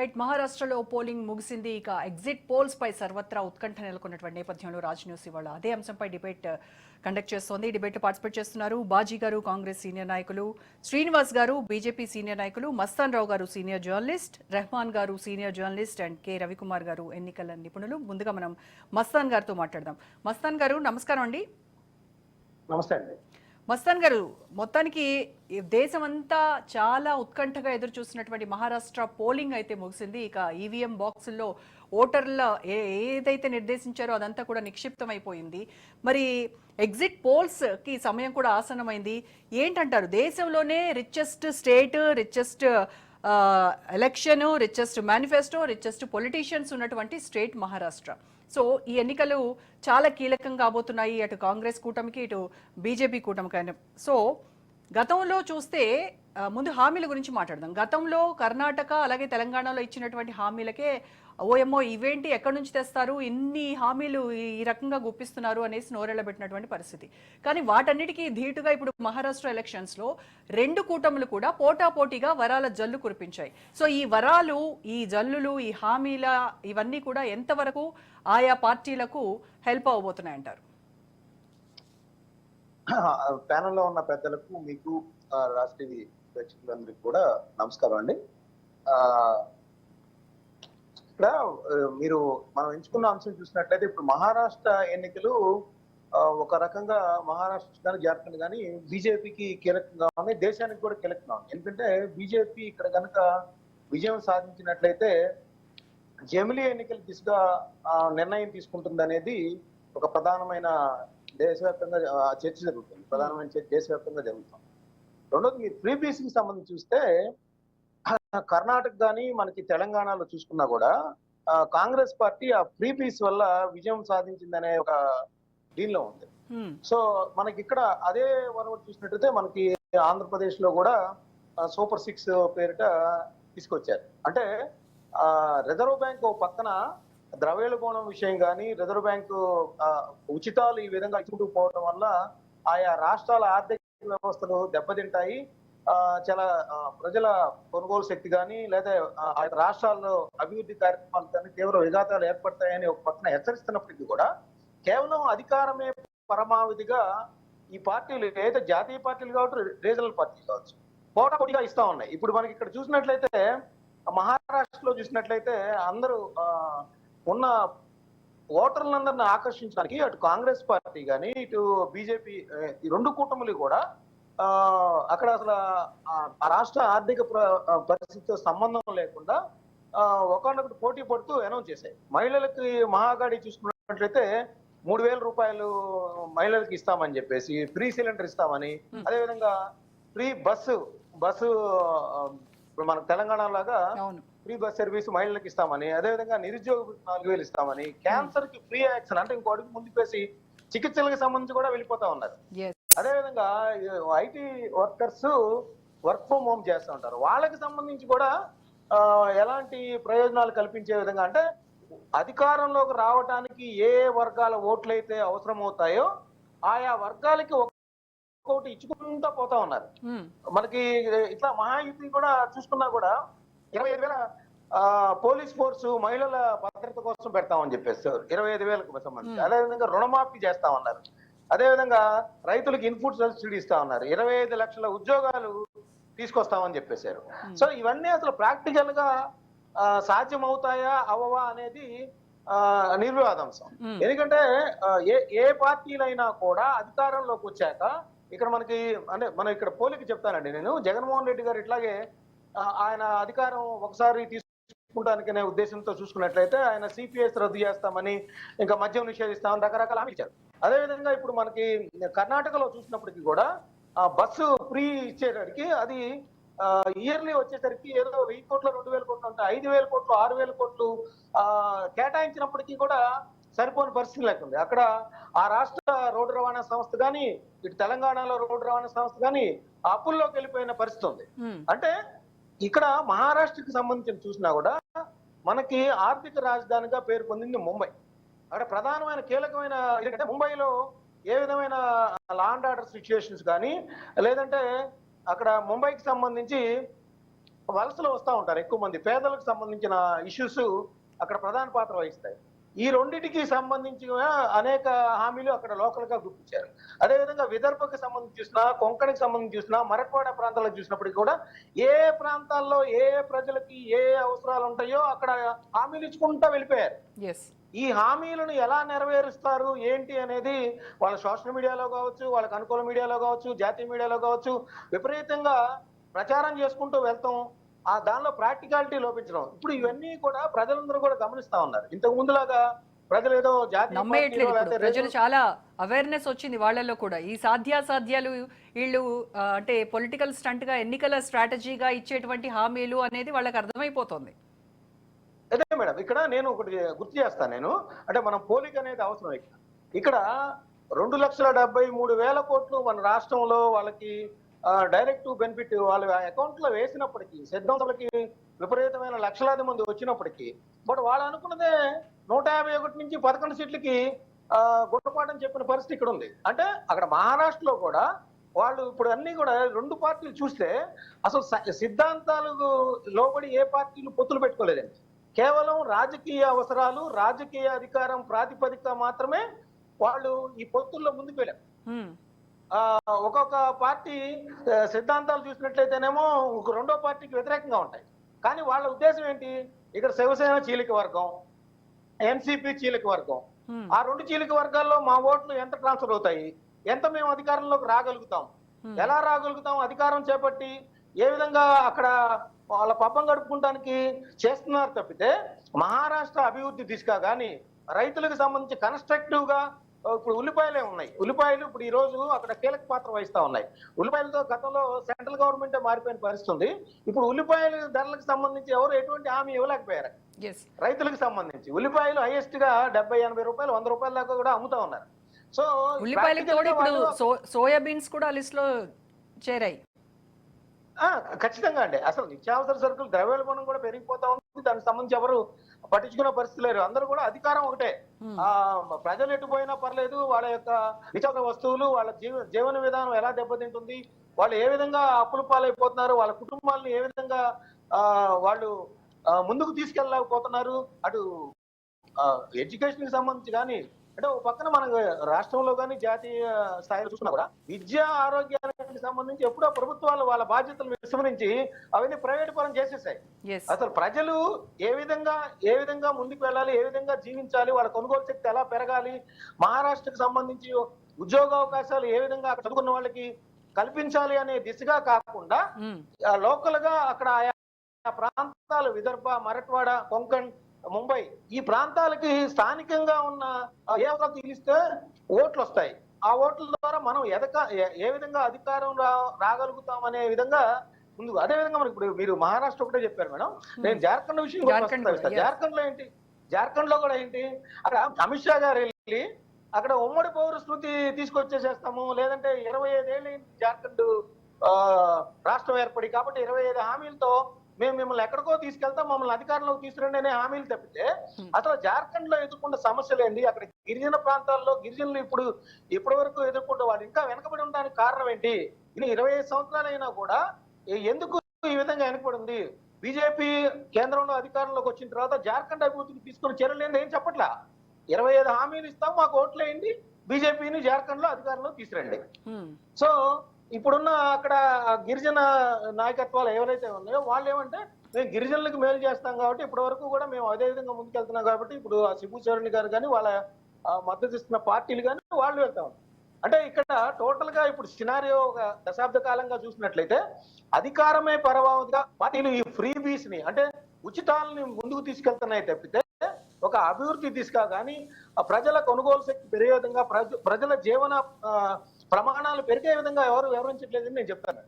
Right. మహారాష్ట్రలో polling ముగిసింది. ఇక ఎగ్జిట్ పోల్స్ పై సర్వత్రా ఉత్కంఠ నెలకొన్నటువంటి నేపథ్యంలో రాజ్ న్యూస్ ఇవాళ అదే అంశంపై డిబేట్ కండక్ట్ చేస్తోంది. డిబేట్ పార్టిసిపేట్ చేస్తున్నారు బాజీ గారు, కాంగ్రెస్ సీనియర్ నాయకులు, శ్రీనివాస్ గారు, బీజేపీ సీనియర్ నాయకులు, మస్తాన్ రావు గారు సీనియర్ జర్నలిస్ట్, రెహమాన్ గారు senior journalist and K Ravikumar గారు ఎన్నికల నిపుణులు. ముందుగా మనం మస్తాన్ గారితో మాట్లాడదాం. మస్తాన్ గారు నమస్కారం అండి. నమస్తే అండి. మస్తాన్ గారు, మొత్తానికి దేశమంతా చాలా ఉత్కంఠగా ఎదురు చూస్తున్నటువంటి మహారాష్ట్ర పోలింగ్ అయితే ముగిసింది. ఇక ఈవీఎం బాక్సుల్లో ఓటర్ల ఏదైతే నిర్దేశించారో అదంతా కూడా నిక్షిప్తమైపోయింది. మరి ఎగ్జిట్ పోల్స్ కి సమయం కూడా ఆసన్నమైంది. ఏంటంటారు, దేశంలోనే richest state, richest election, richest manifesto, richest politicians ఉన్నటువంటి స్టేట్ మహారాష్ట్ర. సో ఈ ఎన్నికలు చాలా కీలకం కాబోతున్నాయి, అటు కాంగ్రెస్ కూటమికి, ఇటు బీజేపీ కూటమికి. సో గతంలో చూస్తే ముందు హామీల గురించి మాట్లాడదాం. గతంలో కర్ణాటక అలాగే తెలంగాణలో ఇచ్చినటువంటి హామీలకే ఓఎంఓ ఇవేంటి, ఎక్కడి నుంచి తెస్తారు, ఇన్ని హామీలు ఈ రకంగా గుప్పిస్తున్నారు అనేసి నోరెళ్లబెట్టినటువంటి పరిస్థితి. కానీ వాటన్నిటికీ ధీటుగా ఇప్పుడు మహారాష్ట్ర ఎలక్షన్స్లో రెండు కూటములు కూడా పోటాపోటీగా వరాల జల్లు కురిపించాయి. సో ఈ వరాలు, ఈ జల్లులు, ఈ హామీల ఇవన్నీ కూడా ఎంతవరకు ఆయా పార్టీలకు హెల్ప్ అవబోతున్నాయంటారు? ప్యానెల్లో ఉన్న పెద్దలకు, మీకు, రాష్ట్రీయ ప్రేక్షకులందరికీ కూడా నమస్కారం అండి. ఇక్కడ మనం ఎంచుకున్న అంశం చూసినట్లయితే ఇప్పుడు మహారాష్ట్ర ఎన్నికలు ఒక రకంగా మహారాష్ట్ర కానీ జార్ఖండ్ కానీ బీజేపీకి కీలకంగా ఉన్నాయి, దేశానికి కూడా కీలకంగా ఉంది. ఎందుకంటే బీజేపీ ఇక్కడ కనుక విజయం సాధించినట్లయితే జమిలీ ఎన్నికల దిశగా నిర్ణయం తీసుకుంటుంది అనేది ఒక ప్రధానమైన దేశవ్యాప్తంగా చర్చ జరుగుతుంది. ప్రధానమైన చర్చ దేశవ్యాప్తంగా జరుగుతుంది. రెండోది, మీరు ఫ్రీబీసీకి సంబంధించి చూస్తే కర్ణాటక కానీ మనకి తెలంగాణలో చూసుకున్నా కూడా కాంగ్రెస్ పార్టీ ఆ ఫ్రీబీస్ వల్ల విజయం సాధించిందనే ఒక దీనిలో ఉంది. సో మనకి ఇక్కడ అదే వరవటి చూసినట్టయితే మనకి ఆంధ్రప్రదేశ్ లో కూడా సూపర్ 6 పేరిట తీసుకొచ్చారు. అంటే రిజర్వ్ బ్యాంక్ ఓ పక్కన ద్రవ్యోల్బణం విషయం కానీ, రిజర్వ్ బ్యాంకు ఉచితాలు ఈ విధంగా ఇచ్చుకుంటూ పోవడం వల్ల ఆయా రాష్ట్రాల ఆర్థిక వ్యవస్థలు దెబ్బతింటాయి. చాలా ప్రజల కొనుగోలు శక్తి కానీ లేదా ఆ రాష్ట్రాల్లో అభివృద్ధి కార్యక్రమాలు కానీ తీవ్ర విఘాతాలు ఏర్పడతాయని ఒక పక్కన హెచ్చరిస్తున్నప్పటికీ కూడా కేవలం అధికారమే పరమావధిగా ఈ పార్టీలు, ఏదైతే జాతీయ పార్టీలు కావచ్చు, రీజనల్ పార్టీలు కావచ్చు, పోటాపోటీగా ఇస్తా ఉన్నాయి. ఇప్పుడు మనకి ఇక్కడ చూసినట్లయితే మహారాష్ట్రలో చూసినట్లయితే అందరూ ఉన్న ఓటర్లందరిని ఆకర్షించడానికి అటు కాంగ్రెస్ పార్టీ కానీ ఇటు బీజేపీ, ఈ రెండు కూటములు కూడా అక్కడ అసలు ఆ రాష్ట్ర ఆర్థిక పరిస్థితితో సంబంధం లేకుండా ఒకనొకటి పోటీ పడుతూ అనౌన్స్ చేశాయి. మహిళలకి మహాగాడి చూసుకున్నట్లయితే 3,000 రూపాయలు మహిళలకు ఇస్తామని చెప్పేసి, ఫ్రీ సిలిండర్ ఇస్తామని, అదేవిధంగా ఫ్రీ బస్సు ఇప్పుడు మనకు తెలంగాణ లాగా ఫ్రీ బస్ సర్వీస్ మహిళలకు ఇస్తామని, అదేవిధంగా నిరుద్యోగ 4,000 ఇస్తామని, క్యాన్సర్ కి ఫ్రీ యాక్షన్ అంటే ఇంకో అడుగు ముందుకేసి చికిత్సలకు సంబంధించి కూడా వెళ్ళిపోతా ఉన్నారు. అదేవిధంగా IT workers work from home చేస్తూ ఉంటారు, వాళ్ళకి సంబంధించి కూడా ఎలాంటి ప్రయోజనాలు కల్పించే విధంగా అంటే అధికారంలోకి రావడానికి ఏ వర్గాల ఓట్లయితే అవసరం అవుతాయో ఆయా వర్గాలకి ఒక్కొక్కటి ఇచ్చుకుంటూ పోతా ఉన్నారు. మనకి ఇట్లా మహాయుతి కూడా చూసుకున్నా కూడా 25,000 పోలీస్ ఫోర్స్ మహిళల భద్రత కోసం పెడతామని చెప్పేసి 25,000కు సంబంధించి, అదేవిధంగా రుణమాఫీ చేస్తామన్నారు, అదేవిధంగా రైతులకు ఇన్పుట్ సబ్సిడీ ఇస్తా ఉన్నారు, 25 లక్షల ఉద్యోగాలు తీసుకొస్తామని చెప్పేశారు. సో ఇవన్నీ అసలు ప్రాక్టికల్ గా సాధ్యం అవుతాయా అవవా అనేది నిర్వివాదాంశం. ఎందుకంటే ఏ పార్టీలైనా కూడా అధికారంలోకి వచ్చాక ఇక్కడ మనకి అంటే మనం ఇక్కడ పోలిక చెప్తానండి నేను, జగన్మోహన్ రెడ్డి గారు ఇట్లాగే ఆయన అధికారం ఒకసారి తీసుకుంటానికనే ఉద్దేశంతో చూసుకున్నట్లయితే ఆయన సిపిఎస్ రద్దు చేస్తామని, ఇంకా మద్యం నిషేధిస్తామని రకరకాల హామీ ఇచ్చారు. అదేవిధంగా ఇప్పుడు మనకి కర్ణాటకలో చూసినప్పటికీ కూడా బస్సు ఫ్రీ ఇచ్చేసరికి అది ఇయర్లీ వచ్చేసరికి ఏదో 1,000 కోట్లు 2,000 కోట్లు అంటే 5,000 కోట్లు 6,000 కోట్లు కేటాయించినప్పటికీ కూడా సరిపోని పరిస్థితి లేకుంది. అక్కడ ఆ రాష్ట్ర రోడ్డు రవాణా సంస్థ కానీ, ఇటు తెలంగాణలో రోడ్డు రవాణా సంస్థ కానీ అప్పుల్లోకి వెళ్ళిపోయిన పరిస్థితి ఉంది. అంటే ఇక్కడ మహారాష్ట్రకి సంబంధించి చూసినా కూడా మనకి ఆర్థిక రాజధానిగా పేరు పొందింది ముంబై. అక్కడ ప్రధానమైన కీలకమైన ఎందుకంటే ముంబైలో ఏ విధమైన లా అండ్ ఆర్డర్ సిచ్యుయేషన్స్ కానీ, లేదంటే అక్కడ ముంబైకి సంబంధించి వలసలు వస్తూ ఉంటారు ఎక్కువ మంది. పేదలకు సంబంధించిన ఇష్యూస్ అక్కడ ప్రధాన పాత్ర వహిస్తాయి. ఈ రెండిటికి సంబంధించి అనేక హామీలు అక్కడ లోకల్ గా గుర్తించారు. అదేవిధంగా విదర్భకు సంబంధించి చూసినా, కొంకణికి సంబంధించి చూసినా, మరట్వాడ ప్రాంతాలకు చూసినప్పటికీ కూడా ఏ ప్రాంతాల్లో ఏ ప్రజలకి ఏ అవసరాలు ఉంటాయో అక్కడ హామీలు ఇచ్చుకుంటా వెళ్ళిపోయారు. ఈ హామీలను ఎలా నెరవేరుస్తారు ఏంటి అనేది వాళ్ళ సోషల్ మీడియాలో కావచ్చు, వాళ్ళకి అనుకూల మీడియాలో కావచ్చు, జాతీయ మీడియాలో కావచ్చు విపరీతంగా ప్రచారం చేసుకుంటూ వెళ్తాం. ఆ దానిలో ప్రాక్టికాలిటీ లోపించడం. ఇప్పుడు ఇవన్నీ కూడా ప్రజలందరూ కూడా గమనిస్తా ఉన్నారు. ఇంతకు ముందులాగా ప్రజలు ఏదో నమ్మేయట్లేదు. ప్రజలు చాలా అవేర్నెస్ వచ్చింది వాళ్ళలో కూడా. ఈ సాధ్యాసాధ్యాలు వీళ్ళు అంటే పొలిటికల్ స్టంట్ గా ఎన్నికల స్ట్రాటజీగా ఇచ్చేటువంటి హామీలు అనేది వాళ్ళకి అర్థమైపోతుంది. అదే మేడం, ఇక్కడ నేను ఒకటి గుర్తు చేస్తాను. నేను అంటే మనం పోలిక అనేది అవసరం. ఇక్కడ 2,73,000 కోట్లు మన రాష్ట్రంలో వాళ్ళకి డైరెక్ట్ బెనిఫిట్ వాళ్ళ అకౌంట్ లో వేసినప్పటికీ, సిద్ధాంతాలకి విపరీతమైన లక్షలాది మంది వచ్చినప్పటికీ, బట్ వాళ్ళు అనుకున్నదే 151 నుంచి 11 సీట్లకి గుణపాఠం చెప్పిన పరిస్థితి ఇక్కడ ఉంది. అంటే అక్కడ మహారాష్ట్రలో కూడా వాళ్ళు ఇప్పుడు అన్ని కూడా రెండు పార్టీలు చూస్తే అసలు సిద్ధాంతాలకు లోబడి ఏ పార్టీలు పొత్తులు పెట్టుకోలేదండి. కేవలం రాజకీయ అవసరాలు, రాజకీయ అధికారం ప్రాతిపదిక మాత్రమే వాళ్ళు ఈ పొత్తుల్లో ముందుకు వెళ్ళారు. ఒక్కొక్క పార్టీ సిద్ధాంతాలు చూసినట్లయితేనేమో రెండో పార్టీకి వ్యతిరేకంగా ఉంటాయి. కానీ వాళ్ళ ఉద్దేశం ఏంటి? ఇక్కడ శివసేన చీలిక వర్గం, ఎన్సీపీ చీలిక వర్గం. ఆ రెండు చీలిక వర్గాల్లో మా ఓట్లు ఎంత ట్రాన్స్ఫర్ అవుతాయి, ఎంత మేము అధికారంలోకి రాగలుగుతాం, ఎలా రాగలుగుతాం, అధికారం చేపట్టి ఏ విధంగా అక్కడ వాళ్ళ పబ్బం గడుపుకుంటానికి చేస్తున్నారు తప్పితే మహారాష్ట్ర అభివృద్ధి దిశగా కానీ రైతులకు సంబంధించి కన్స్ట్రక్టివ్ గా ఇప్పుడు ఉల్లిపాయలే ఉన్నాయి. ఉల్లిపాయలు ఇప్పుడు ఈ రోజు అక్కడ కీలక పాత్ర వహిస్తా ఉన్నాయి. ఉల్లిపాయలతో గతంలో సెంట్రల్ గవర్నమెంట్ మారిపోయిన పరిస్థితి ఉంది. ఇప్పుడు ఉల్లిపాయల ధరలకు సంబంధించి ఎవరు ఎటువంటి హామీ ఇవ్వలేకపోయారు. రైతులకు సంబంధించి ఉల్లిపాయలు హైయెస్ట్ గా 70-80 రూపాయలు, 100 రూపాయల దాకా కూడా అమ్ముతా ఉన్నారు. సో సోయాబీన్స్ కూడా లిస్ట్ లో చేరాయి. ఖచ్చితంగా అండి. అసలు నిత్యావసర సరుకులు ద్రవ్యోల్బణం కూడా పెరిగిపోతా ఉంది. దానికి సంబంధించి ఎవరు పట్టించుకునే పరిస్థితి లేరు. అందరూ కూడా అధికారం ఒకటే. ప్రజలు ఎటుపోయినా పర్లేదు, వాళ్ళ యొక్క నిత్యావసర వస్తువులు, వాళ్ళ జీవన విధానం ఎలా దెబ్బతింటుంది, వాళ్ళు ఏ విధంగా అప్పుల పాలైపోతున్నారు, వాళ్ళ కుటుంబాలను ఏ విధంగా వాళ్ళు ముందుకు తీసుకెళ్ళలేకపోతున్నారు. అటు ఎడ్యుకేషన్ కి సంబంధించి కానీ, అంటే ఒక పక్కన మన రాష్ట్రంలో కానీ జాతీయ స్థాయిలో చూసుకున్నా కూడా విద్య, ఆరోగ్యానికి సంబంధించి ఎప్పుడో ప్రభుత్వాలు వాళ్ళ బాధ్యతలు విస్మరించి అవన్నీ ప్రైవేట్ పరం చేసేసాయి. అసలు ప్రజలు ఏ విధంగా ముందుకు వెళ్ళాలి, ఏ విధంగా జీవించాలి, వాళ్ళ కొనుగోలు శక్తి ఎలా పెరగాలి, మహారాష్ట్రకు సంబంధించి ఉద్యోగ అవకాశాలు ఏ విధంగా అక్కడ చదువుకున్న వాళ్ళకి కల్పించాలి అనే దిశగా కాకుండా లోకల్ గా అక్కడ ఆయా ప్రాంతాలు విదర్భ, మరట్వాడ, కొంకణ్, ముంబై ఈ ప్రాంతాలకి స్థానికంగా ఉన్న ఏ తీలిస్తే ఓట్లు వస్తాయి. ఆ ఓట్ల ద్వారా మనం ఏ విధంగా అధికారం రాగలుగుతాం అనే విధంగా ముందు. అదే విధంగా మనకి ఇప్పుడు మీరు మహారాష్ట్ర ఒకటే చెప్పారు మేడం, నేను జార్ఖండ్ విషయం జార్ఖండ్ లో ఏంటి, జార్ఖండ్ లో కూడా ఏంటి, అక్కడ అమిత్ షా గారు వెళ్ళి అక్కడ ఉమ్మడి పౌర స్మృతి తీసుకొచ్చేసేస్తాము, లేదంటే 25 ఏళ్ళు జార్ఖండ్ రాష్ట్రం ఏర్పడి కాబట్టి 25 హామీలతో మేము మిమ్మల్ని ఎక్కడికో తీసుకెళ్తాం, మమ్మల్ని అధికారంలోకి తీసుకురండి అనే హామీలు తప్పితే అసలు జార్ఖండ్ లో ఎదుర్కొన్న సమస్యలు ఏంటి, అక్కడ గిరిజన ప్రాంతాల్లో గిరిజనులు ఇప్పటి వరకు ఎదుర్కొంటే వాళ్ళు ఇంకా వెనకబడి ఉండడానికి కారణం ఏంటి, ఇది 25 సంవత్సరాలైనా కూడా ఎందుకు ఈ విధంగా వెనకబడి ఉంది? బీజేపీ కేంద్రంలో అధికారంలోకి వచ్చిన తర్వాత జార్ఖండ్ అభివృద్ధికి తీసుకున్న చర్యలు ఏంటి ఏం చెప్పట్లా. 25 హామీలు ఇస్తాం, మాకు ఓట్లు వేయండి, బీజేపీని జార్ఖండ్ లో అధికారంలో తీసుకురండి. సో ఇప్పుడున్న అక్కడ గిరిజన నాయకత్వాలు ఎవరైతే ఉన్నాయో వాళ్ళు ఏమంటే మేము గిరిజనులకు మేలు చేస్తాం కాబట్టి ఇప్పటి వరకు కూడా మేము అదే విధంగా ముందుకెళ్తున్నాం కాబట్టి ఇప్పుడు ఆ శిబు చరణ్ గారు కానీ వాళ్ళ మద్దతు ఇస్తున్న పార్టీలు కానీ వాళ్ళు వెళ్తా ఉన్నారు. అంటే ఇక్కడ టోటల్ గా ఇప్పుడు సినారియో ఒక దశాబ్ద కాలంగా చూసినట్లయితే అధికారమే పరమావధిగా పార్టీలు ఈ ఫ్రీ బీస్ ని అంటే ఉచితాలని ముందుకు తీసుకెళ్తున్నాయి తప్పితే ఒక అభివృద్ధి దిశగా కానీ ప్రజల కొనుగోలు శక్తి పెరిగే విధంగా ప్రజల జీవన ప్రమాణాలు పెరిగే విధంగా ఎవరు వివరించట్లేదని నేను చెప్తాను.